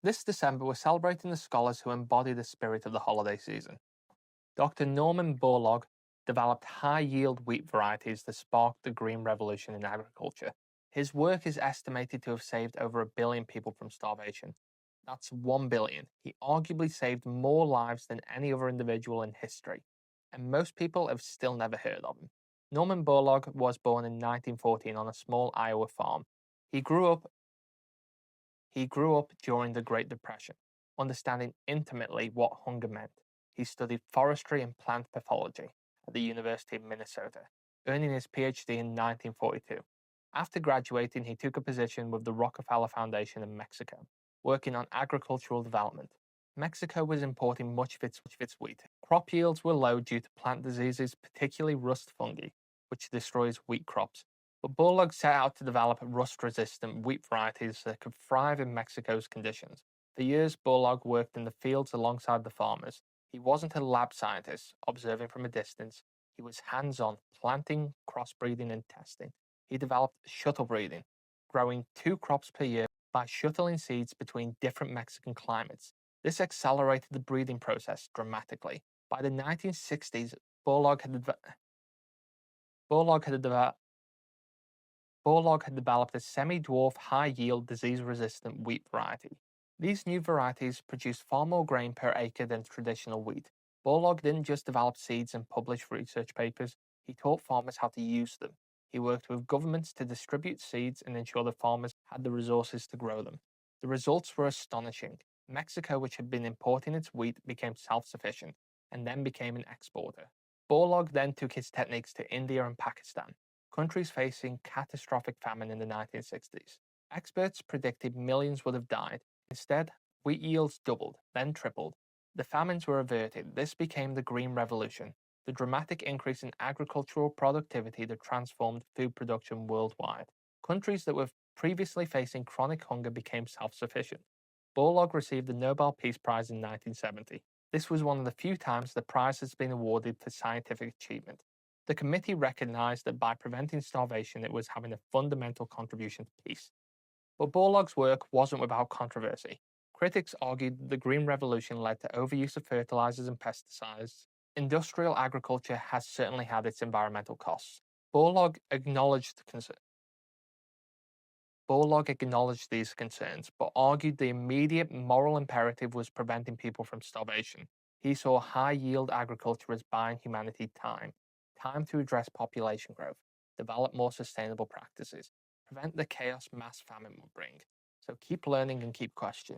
This December, we're celebrating the scholars who embody the spirit of the holiday season. Dr. Norman Borlaug developed high-yield wheat varieties that sparked the Green Revolution in agriculture. His work is estimated to have saved over 1 billion people from starvation. That's 1 billion. He arguably saved more lives than any other individual in history, and most people have still never heard of him. Norman Borlaug was born in 1914 on a small Iowa farm. He grew up during the Great Depression, understanding intimately what hunger meant. He studied forestry and plant pathology at the University of Minnesota, earning his PhD in 1942. After graduating, he took a position with the Rockefeller Foundation in Mexico, working on agricultural development. Mexico was importing much of its wheat. Crop yields were low due to plant diseases, particularly rust fungi, which destroys wheat crops. But Borlaug set out to develop rust-resistant wheat varieties that could thrive in Mexico's conditions. For years, Borlaug worked in the fields alongside the farmers. He wasn't a lab scientist, observing from a distance. He was hands-on, planting, crossbreeding, and testing. He developed shuttle breeding, growing 2 crops per year by shuttling seeds between different Mexican climates. This accelerated the breeding process dramatically. By the 1960s, Borlaug had developed a semi-dwarf, high-yield, disease-resistant wheat variety. These new varieties produced far more grain per acre than traditional wheat. Borlaug didn't just develop seeds and publish research papers, he taught farmers how to use them. He worked with governments to distribute seeds and ensure the farmers had the resources to grow them. The results were astonishing. Mexico, which had been importing its wheat, became self-sufficient, and then became an exporter. Borlaug then took his techniques to India and Pakistan, countries facing catastrophic famine in the 1960s. Experts predicted millions would have died. Instead, wheat yields doubled, then tripled. The famines were averted. This became the Green Revolution, the dramatic increase in agricultural productivity that transformed food production worldwide. Countries that were previously facing chronic hunger became self-sufficient. Borlaug received the Nobel Peace Prize in 1970. This was one of the few times the prize has been awarded for scientific achievement. The committee recognized that by preventing starvation, it was having a fundamental contribution to peace. But Borlaug's work wasn't without controversy. Critics argued that the Green Revolution led to overuse of fertilizers and pesticides. Industrial agriculture has certainly had its environmental costs. Borlaug acknowledged these concerns, but argued the immediate moral imperative was preventing people from starvation. He saw high-yield agriculture as buying humanity time to address population growth, develop more sustainable practices, prevent the chaos mass famine will bring. So keep learning and keep questioning.